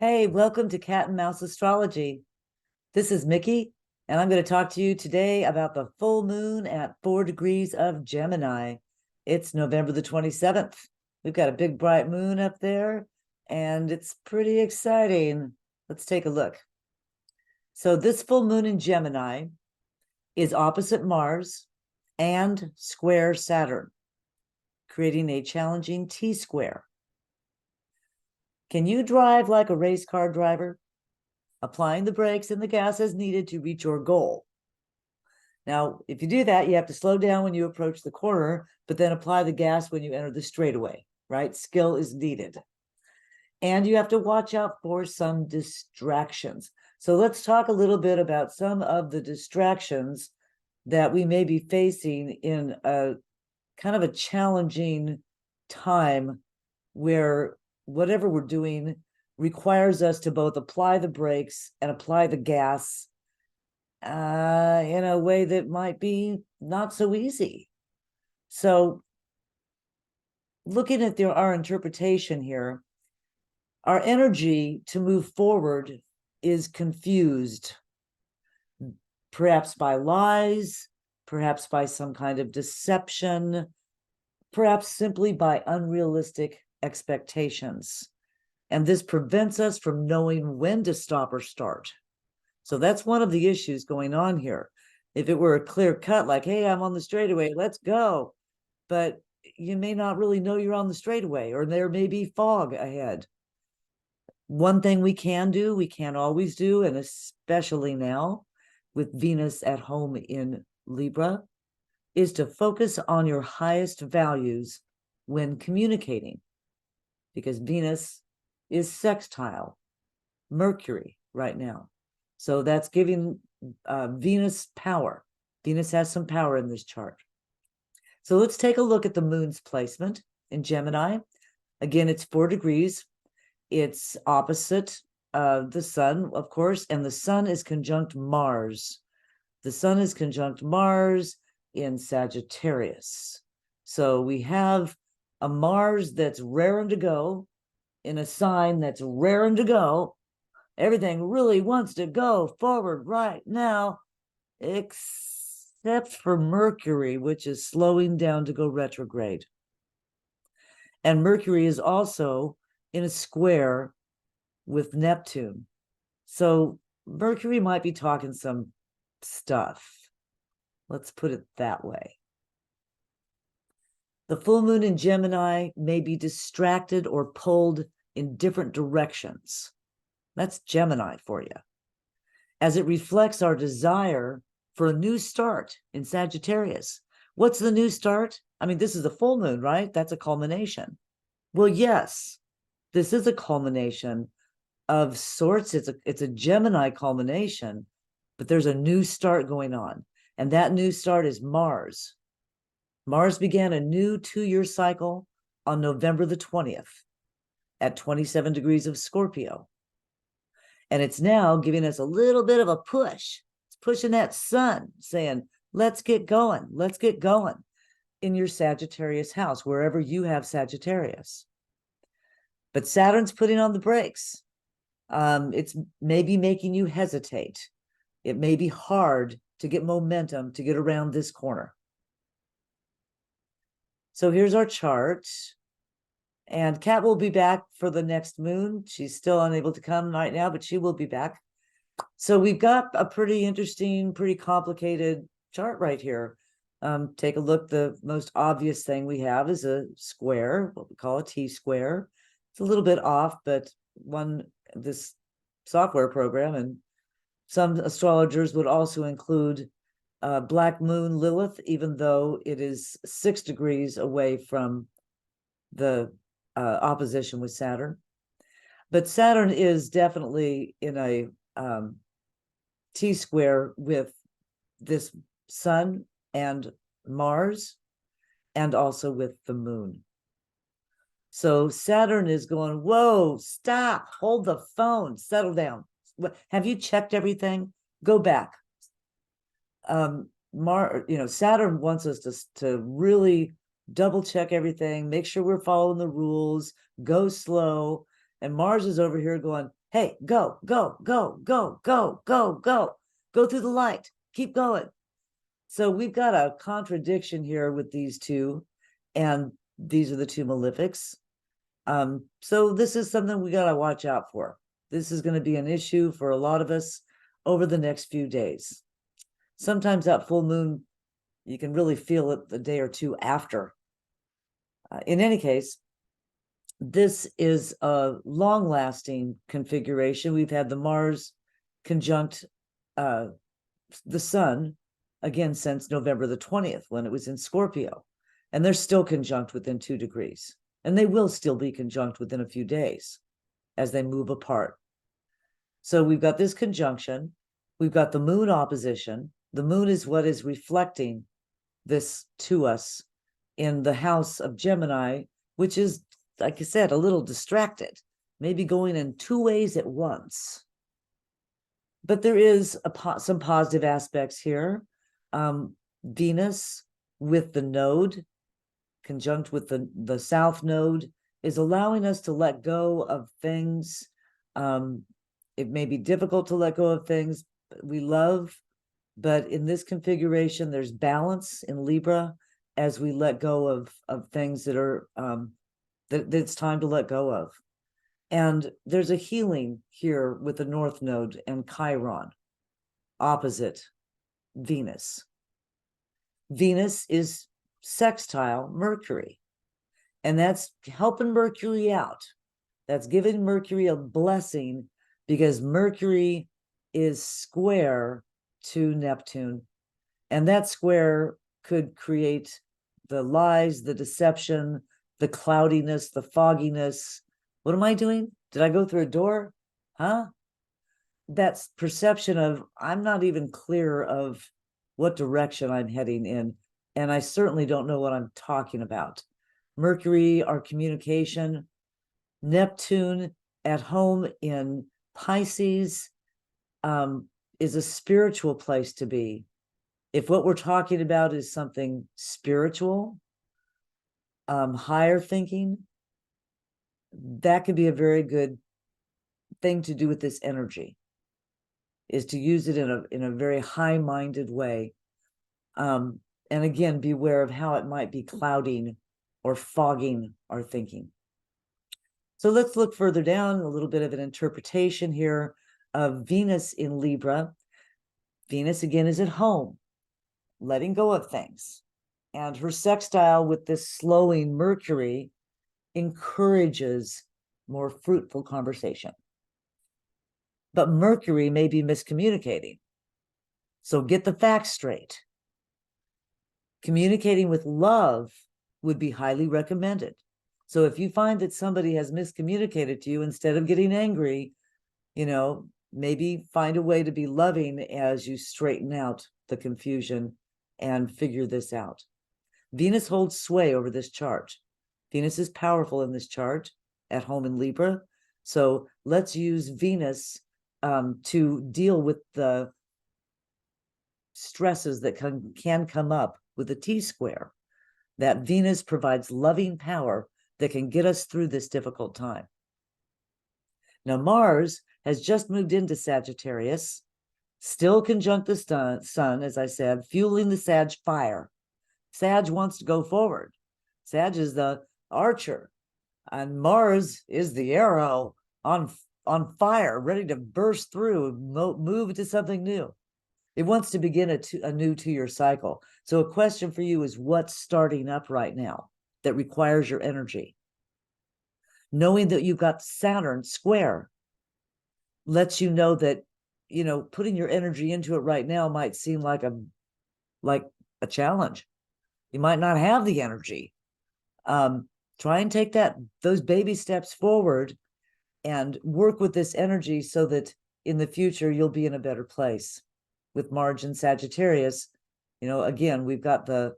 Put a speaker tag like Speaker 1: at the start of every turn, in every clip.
Speaker 1: Hey, welcome to Cat and Mouse Astrology. This is Micki, and I'm going to talk to you today about the full moon at 4 degrees of Gemini. It's November the 27th. We've got a big bright moon up there, and it's pretty exciting. Let's take a look. So this full moon in Gemini is opposite Mars and square Saturn, creating a challenging T-square. Can you drive like a race car driver, applying the brakes and the gas as needed to reach your goal? Now, if you do that, you have to slow down when you approach the corner, but then apply the gas when you enter the straightaway, right? Skill is needed. And you have to watch out for some distractions. So let's talk a little bit about some of the distractions that we may be facing in a kind of a challenging time where whatever we're doing requires us to both apply the brakes and apply the gas in a way that might be not so easy. So looking at our interpretation here, our energy to move forward is confused, perhaps by lies, perhaps by some kind of deception, perhaps simply by unrealistic expectations. And this prevents us from knowing when to stop or start. So that's one of the issues going on here. If it were a clear cut, like, hey, I'm on the straightaway, let's go. But you may not really know you're on the straightaway, or there may be fog ahead. One thing we can do, we can't always do, and especially now with Venus at home in Libra, is to focus on your highest values when communicating, because Venus is sextile Mercury right now. So that's giving Venus power. Venus has some power in this chart. So let's take a look at the moon's placement in Gemini. Again, it's 4 degrees. It's opposite the sun, of course, and the sun is conjunct Mars. The sun is conjunct Mars in Sagittarius. So we have a Mars that's raring to go in a sign that's raring to go. Everything really wants to go forward right now, except for Mercury, which is slowing down to go retrograde. And Mercury is also in a square with Neptune. So Mercury might be talking some stuff. Let's put it that way. The full moon in Gemini may be distracted or pulled in different directions. That's Gemini for you, as it reflects our desire for a new start in Sagittarius. What's the new start? I mean, this is a full moon, right? That's a culmination. Well, yes, this is a culmination of sorts. It's a Gemini culmination, but there's a new start going on. And that new start is Mars. Mars began a new 2-year cycle on November the 20th at 27 degrees of Scorpio. And it's now giving us a little bit of a push. It's pushing that sun, saying, let's get going. Let's get going in your Sagittarius house, wherever you have Sagittarius. But Saturn's putting on the brakes. It's maybe making you hesitate. It may be hard to get momentum to get around this corner. So here's our chart. And Kat will be back for the next moon. She's still unable to come right now, but she will be back. So we've got a pretty interesting, pretty complicated chart right here. Take a look. The most obvious thing we have is a square, what we call a T-square. It's a little bit off, but this software program and some astrologers would also include Black Moon Lilith, even though it is 6 degrees away from the opposition with Saturn. But Saturn is definitely in a T-square with this sun and Mars, and also with the moon. So Saturn is going, whoa, stop, hold the phone, settle down. Have you checked everything? Go back. Saturn wants us to really double check everything, make sure we're following the rules, go slow. And Mars is over here going, Hey, go, go, go, go, go, go, go, go through the light. Keep going. So we've got a contradiction here with these two, and these are the two malefics. So this is something we got to watch out for. This is going to be an issue for a lot of us over the next few days. Sometimes that full moon, you can really feel it the day or two after. In any case, this is a long-lasting configuration. We've had the Mars conjunct the Sun, again, since November the 20th, when it was in Scorpio. And they're still conjunct within 2 degrees. And they will still be conjunct within a few days as they move apart. So we've got this conjunction. We've got the moon opposition. The moon is what is reflecting this to us in the house of Gemini, which is, like I said, a little distracted, maybe going in 2 ways at once. But there is some positive aspects here. Venus with the node, conjunct with the south node, is allowing us to let go of things. It may be difficult to let go of things we love, but in this configuration, there's balance in Libra as we let go of things that are that it's time to let go of. And there's a healing here with the North Node and Chiron, opposite Venus. Venus is sextile Mercury, and that's helping Mercury out. That's giving Mercury a blessing because Mercury is square to Neptune, and that square could create the lies, the deception, the cloudiness, the fogginess. What am I doing? Did I go through a door? Huh? That's perception of, I'm not even clear of what direction I'm heading in. And I certainly don't know what I'm talking about. Mercury, our communication. Neptune at home in Pisces is a spiritual place to be. If what we're talking about is something spiritual, higher thinking, that could be a very good thing to do with this energy, is to use it in a very high-minded way. And again, beware of how it might be clouding or fogging our thinking. So let's look further down, a little bit of an interpretation here of Venus in Libra. Venus, again, is at home, letting go of things. And her sextile with this slowing Mercury encourages more fruitful conversation. But Mercury may be miscommunicating. So get the facts straight. Communicating with love would be highly recommended. So if you find that somebody has miscommunicated to you, instead of getting angry, maybe find a way to be loving as you straighten out the confusion and figure this out. Venus holds sway over this chart. Venus is powerful in this chart at home in Libra. So let's use Venus to deal with the stresses that can come up with a T-square. That Venus provides loving power that can get us through this difficult time. Now, Mars has just moved into Sagittarius, still conjunct the sun, as I said, fueling the Sag fire. Sag wants to go forward. Sag is the archer, and Mars is the arrow on fire, ready to burst through, move to something new. It wants to begin a new 2-year cycle. So a question for you is, what's starting up right now that requires your energy? Knowing that you've got Saturn square lets you know that, putting your energy into it right now might seem like a challenge. You might not have the energy. Try and take those baby steps forward and work with this energy so that in the future you'll be in a better place. With Mars and Sagittarius, again, we've got the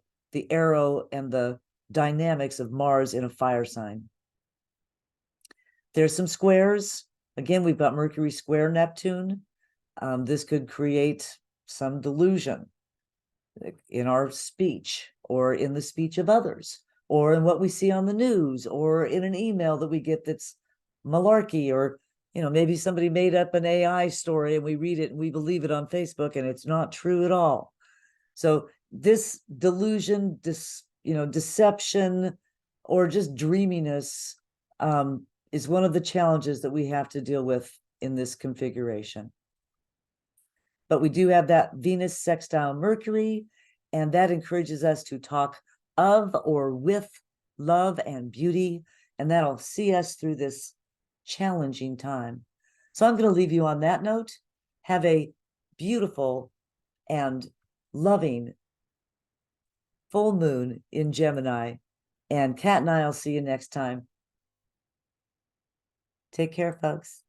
Speaker 1: arrow and the dynamics of Mars in a fire sign. There's some squares. Again, we've got Mercury square Neptune. This could create some delusion in our speech or in the speech of others or in what we see on the news or in an email that we get that's malarkey or, maybe somebody made up an AI story and we read it and we believe it on Facebook and it's not true at all. So this delusion, deception, or just dreaminess is one of the challenges that we have to deal with in this configuration. But we do have that Venus sextile Mercury, and that encourages us to talk of or with love and beauty, and that'll see us through this challenging time. So I'm going to leave you on that note. Have a beautiful and loving full moon in Gemini, and Kat and I'll see you next time. Take care, folks.